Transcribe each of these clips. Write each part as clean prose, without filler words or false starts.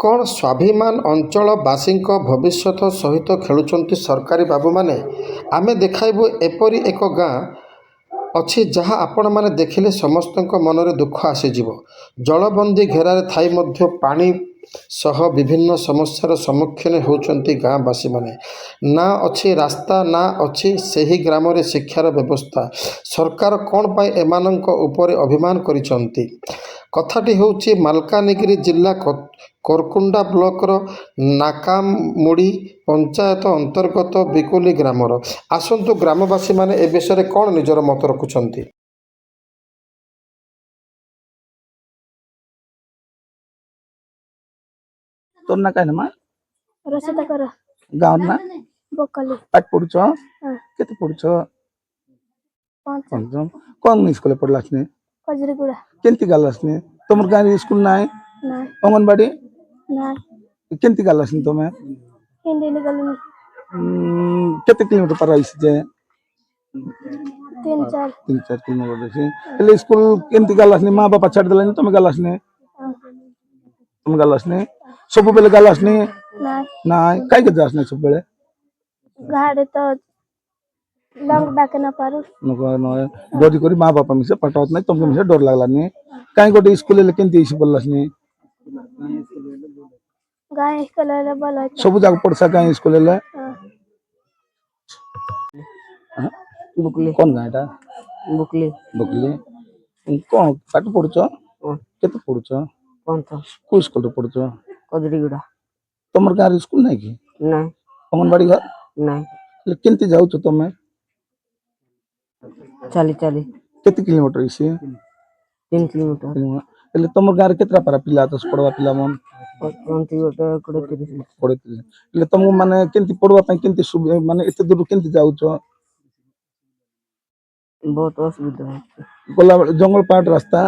କ'ଣ ସ୍ୱାଭିମାନ ଅଞ୍ଚଳବାସୀଙ୍କ ଭବିଷ୍ୟତ ସହିତ ଖେଳୁଛନ୍ତି ସରକାରୀ ବାବୁମାନେ? ଆମେ ଦେଖାଇବୁ ଏପରି ଏକ ଗାଁ ଅଛି ଯାହା ଆପଣମାନେ ଦେଖିଲେ ସମସ୍ତଙ୍କ ମନରେ ଦୁଃଖ ଆସିଯିବ। ଜଳବନ୍ଦୀ ଘେରାରେ ଥାଇ ମଧ୍ୟ ପାଣି ସହ ବିଭିନ୍ନ ସମସ୍ୟାର ସମ୍ମୁଖୀନ ହେଉଛନ୍ତି ଗାଁବାସୀମାନେ। ନା ଅଛି ରାସ୍ତା, ନା ଅଛି ସେହି ଗ୍ରାମରେ ଶିକ୍ଷାର ବ୍ୟବସ୍ଥା। ସରକାର କ'ଣ ପାଇଁ ଏମାନଙ୍କ ଉପରେ ଅଭିମାନ କରିଛନ୍ତି? କଥାଟି ହେଉଛି ମାଲକାନଗିରି ଜିଲ୍ଲା କୋରକୁଣ୍ଡା ବ୍ଲକର ନାକାମୁଡ଼ି ପଞ୍ଚାୟତ ଅନ୍ତର୍ଗତ ବିକୁଲି ଗ୍ରାମର। ଆସନ୍ତୁ ଗ୍ରାମବାସୀମାନେ ଏ ବିଷୟରେ କ'ଣ ନିଜର ମତ ରଖୁଛନ୍ତି। তোর না কাই না মা রসিদা কর গাঁর না বকলি পাঠ পড়ুছ হ্যাঁ কেতে পড়ুছ পাঁচ কোন স্কুলে পড়লাস নি কজরিগুড়া কেমতি গালাস নি তোমার গাঁর স্কুল নাই নাই অঙ্গনবাড়ি নাই কেমতি গালাস নি তুমি হিন্দি নিগলি কেতে কিলোমিটার পার আইছি যে 3-4 কিলোমিটার আইছি এলে স্কুল কেমতি গালাস নি মা বাবা ছাড় দিলেন তুমি গালাস নি তুমি গালাস নি ସବୁବେଳେ ଗାଲାସ ନି নাই ନାଇଁ କାହିଁକି ଯାସ ନାଇଁ ସବୁବେଳେ ଗାଡି ତ ଲଙ୍ଗ ଡାକେ ନା ପାରୁ ଡରି କରି ମା ବାପା ମିଶେ ପାଠ ନାଇଁ ତମକୁ ମିଶେ ଡର ଲାଗଲାନି କାହିଁ ଗୋଟେ ସ୍କୁଲ ହେଲେ କେମିତି ହେଇଛି ପଢିଲାସ ନି ଗାଁ ସ୍କୁଲରେ ଭଲ ସବୁ ଯାକ ପଢସା କାହିଁ ସ୍କୁଲ ହେଲେ बुकली କଣ ଗାଁ ଏଟା बुकली ବୁକଲି କଣ ପାଠ ପଢୁଛ କେତେ ପଢୁଛ कौन था କୋଉ ସ୍କୁଲରେ ପଢୁଛ कजरीगुड़ा ତମର ଗାଁରେ ସ୍କୁଲ ନାଇଁ କି नहीं ଅଙ୍ଗନବାଡି ଘର नहीं ହେଲେ କେମିତି ଯାଉଛ ତମେ चाली चाली କେତେ କିଲୋମିଟର ହେଇଛି 3 किलोमीटर ହେଲେ ତମର ଗାଁରେ କେତେଟା ପାରା ପିଲା ଅଛ ପଢବା ପିଲା ମନ कौनती गोटे कोड़े 30 ପଢିଥିଲେ ହେଲେ ତମକୁ ମାନେ କେମିତି ପଢବା ପାଇଁ କେମିତି ମାନେ ଏତେ ଦୂର କେମିତି ଯାଉଛ बहुत असुविधा है ଗଲାବେଳେ ଜଙ୍ଗଲ ପାହାଡ଼ ରାସ୍ତା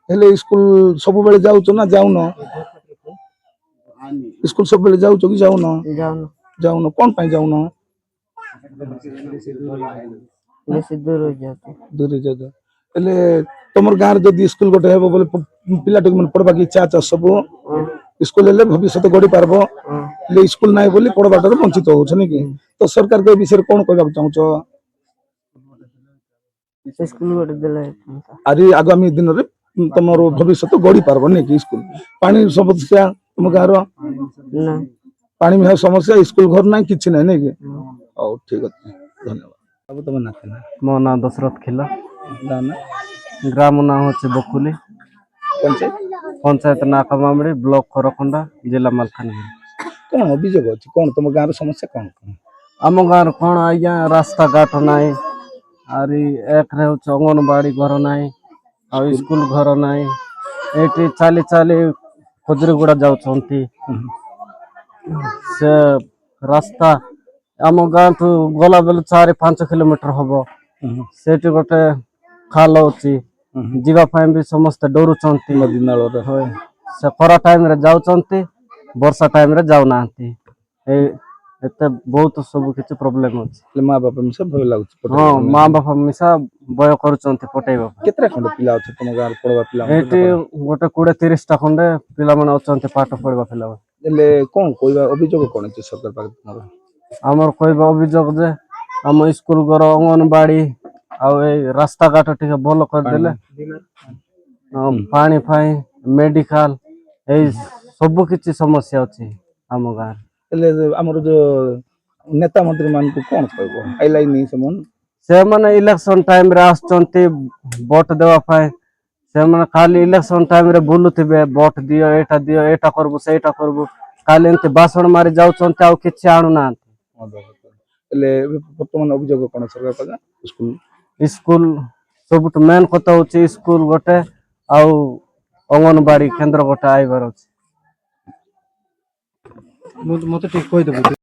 ହେଲେ ସ୍କୁଲ ସବୁବେଳେ ଯାଉଛ ନା ଯାଉନ ସ୍କୁଲ ସବୁବେଳେ ଯାଉଛ କି ଯାଉନ जाओ ଯାଉନ କଣ ପାଇଁ ଯାଉନ बेसी दूर हो जाते ଦୂରେ ଯାଉଛ ହେଲେ ତମର ଗାଁରେ ଯଦି ସ୍କୁଲ ଗୋଟେ ହେବ ବୋଲେ ପିଲାଟିକୁ ମାନେ ପଢବାକେ ଇଚ୍ଛା ଅଛି ସବୁ ସ୍କୁଲ ହେଲେ ଭବିଷ୍ୟତ ଗଢି ପାରବ ହେଲେ ସ୍କୁଲ ନାହିଁ ବୋଲି ପଢବାଟାରୁ ବଞ୍ଚିତ ହଉଛ ନାଇଁ ତ ସରକାରଙ୍କ ଏ ବିଷୟରେ କଣ କହିବାକୁ ଚାହୁଁଛ स्कूल गोटे देले ଆଜି ଆଗାମୀ ଦିନରେ ତମର ଭବିଷ୍ୟତ ଗଢି ପାରବ ନାଇଁ କି ସ୍କୁଲ ପାଣି ସମସ୍ୟା ତମ ଗାଁର ना ପାଣି ବିନା ସମସ୍ୟା ସ୍କୁଲ ଘର ନାହିଁ କିଛି ନାହିଁ ନାଇଁ କି ହଉ ଠିକ ଅଛି ଧନ୍ୟବାଦ ବାବୁ ତମ ନା କଣ मो ना दशरथ खिला ଗାଁ ନା ग्राम ना होचे बकुली ପଞ୍ଚାୟତ पंचायत नाकामामड़ी ब्लॉक कोरखंडा जिला मालकानगिरी କଣ ଅଭିଯୋଗ ଅଛି କଣ ତମ ଗାଁର ସମସ୍ୟା କଣ କଣ आम गाँव कौन आज्ञा रास्ता घाट नाई आरी एक होचे अंगनबाड़ी घर नाई आ स्कूल घर नाई एटी चाली चाली खजरीगुड़ा जाउछंती से रास्ता आम गाँ ठू गला बेले 4-5 किलोमीटर हबो सेठी गोटे खाल होची जीवा पाए भी समस्त डरुचंती ନଦୀ ନାଳରେ होय से खरा टाइम रे जाउचंती वर्षा टाइम रे जाउ नांती ए एते बहुत सब किछि प्रॉब्लम होची ହେଲେ ମା ବାପା ମିଶା ଭୟ ଲାଗୁଛି हाँ माँ बापा मिसा बय करुचंती पटेइबा କେତେଟା ଖଣ୍ଡ ପିଲା ଅଛି ତମ ଗାଁରେ ପଢବା ପିଲା एटी गोटे 20-30 टा खंडे पिला माने अचंती पाठ पढिबा पिला ହେଲେ କଣ କହିବା ଅଭିଯୋଗ କଣ ଅଛି ସରକାର ପାଖରେ ତମର आमर कहबा अभियोग जे आम स्कूल घर अंगनबाड़ी आ रास्ता घाट टिके भल कर देले पानी फाई मेडिकल ए सब किछि समस्या अछि आम गाँ ହେଲେ ଆମର ଯୋଉ ନେତା ମନ୍ତ୍ରୀ ମାନଙ୍କୁ କଣ କହିବ ଆଇଲାଇନି ସେମାନେ से माने इलेक्शन टाइम रे आछंती वोट देवा पाए से माने खाली इलेक्शन टाइम रे बुलुथिबे वोट दियो एटा करबो सेटा करबो खाली एंते भाषण मारी जाउछंती आ किछि आनु ना ହେଲେ ବର୍ତ୍ତମାନ ଅଭିଯୋଗ କଣ ସରକାର ପାଖରେ ସ୍କୁଲ स्कूल सब मेन कथा होची स्कूल गोटे आउ अंगनबाड़ी केंद्र गोटे आइबार अछि मते ठीक कहि देबो